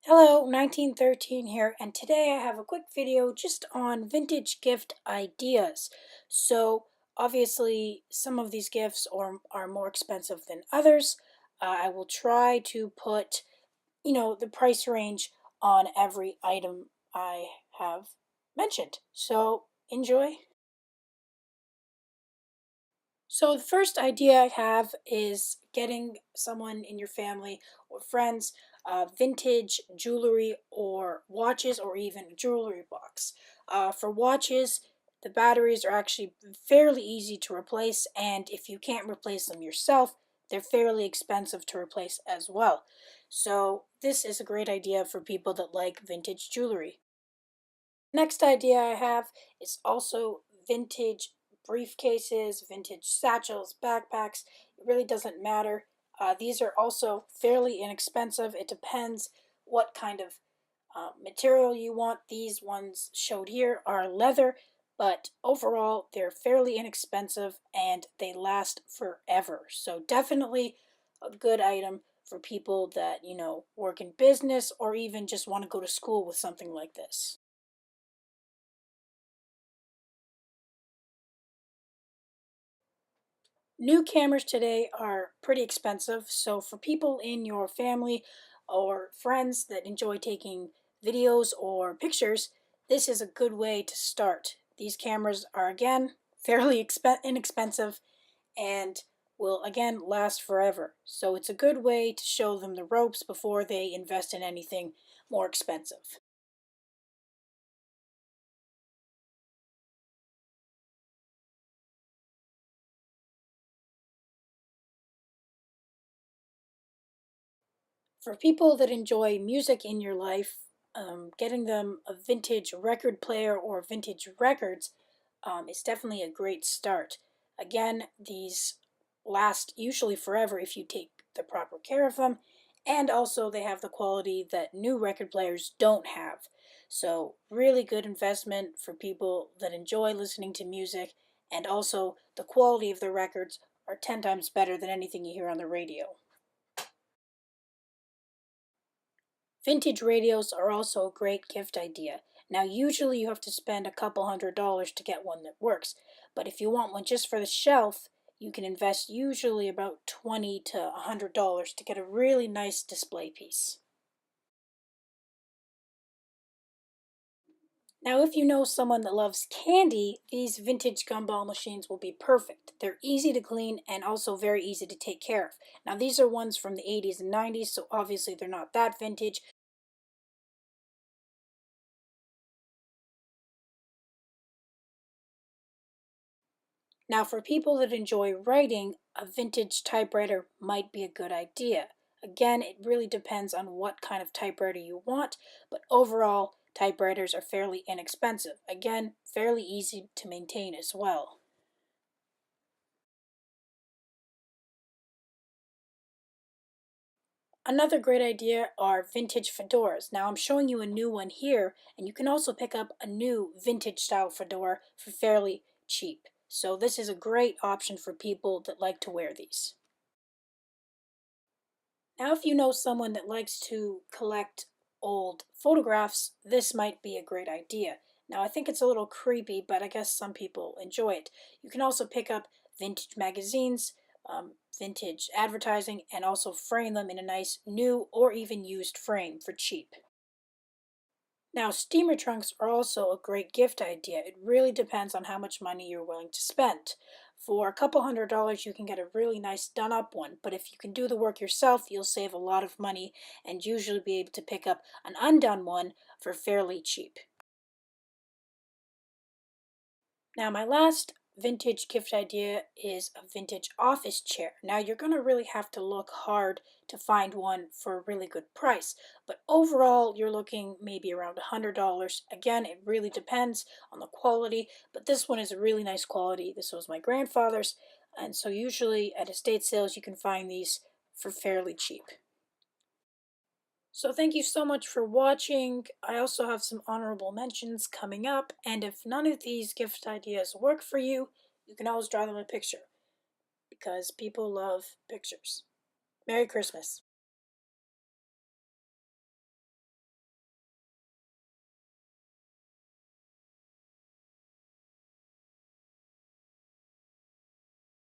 Hello, 1913 here, and today I have a quick video just on vintage gift ideas. So, obviously, some of these gifts are more expensive than others. I will try to put, the price range on every item I have mentioned. So, enjoy. So the first idea I have is getting someone in your family or friends vintage jewelry or watches or even a jewelry box. For watches, the batteries are actually fairly easy to replace, and if you can't replace them yourself, they're fairly expensive to replace as well. So this is a great idea for people that like vintage jewelry. Next idea I have is also vintage briefcases, vintage satchels, backpacks. It really doesn't matter. These are also fairly inexpensive. It depends what kind of material you want. These ones showed here are leather, but overall they're fairly inexpensive and they last forever. So definitely a good item for people that, work in business or even just want to go to school with something like this. New cameras today are pretty expensive, so for people in your family or friends that enjoy taking videos or pictures, this is a good way to start. These cameras are again fairly inexpensive and will again last forever. So it's a good way to show them the ropes before they invest in anything more expensive. For people that enjoy music in your life, getting them a vintage record player or vintage records is definitely a great start. Again, these last usually forever if you take the proper care of them, and also they have the quality that new record players don't have. So, really good investment for people that enjoy listening to music, and also the quality of the records are 10 times better than anything you hear on the radio. Vintage radios are also a great gift idea. Now, usually you have to spend a couple $100s to get one that works, but if you want one just for the shelf, you can invest usually about $20 to $100 to get a really nice display piece. Now, if you know someone that loves candy, these vintage gumball machines will be perfect. They're easy to clean and also very easy to take care of. Now, these are ones from the 80s and 90s, so obviously they're not that vintage. Now, for people that enjoy writing, a vintage typewriter might be a good idea. Again, it really depends on what kind of typewriter you want, but overall, typewriters are fairly inexpensive. Again, fairly easy to maintain as well. Another great idea are vintage fedoras. Now, I'm showing you a new one here, and you can also pick up a new vintage style fedora for fairly cheap. So, this is a great option for people that like to wear these. Now, if you know someone that likes to collect old photographs, this might be a great idea. Now, I think it's a little creepy, but I guess some people enjoy it. You can also pick up vintage magazines, vintage advertising, and also frame them in a nice new or even used frame for cheap. Now, steamer trunks are also a great gift idea. It really depends on how much money you're willing to spend. For a couple $100s, you can get a really nice done up one, but if you can do the work yourself, you'll save a lot of money and usually be able to pick up an undone one for fairly cheap. Now, my last vintage gift idea is a vintage office chair. Now, you're going to really have to look hard to find one for a really good price, but overall, you're looking maybe around $100. Again, it really depends on the quality, but this one is a really nice quality. This was my grandfather's, and so usually at estate sales, you can find these for fairly cheap. So thank you so much for watching. I also have some honorable mentions coming up, and if none of these gift ideas work for you, you can always draw them a picture because people love pictures. Merry Christmas.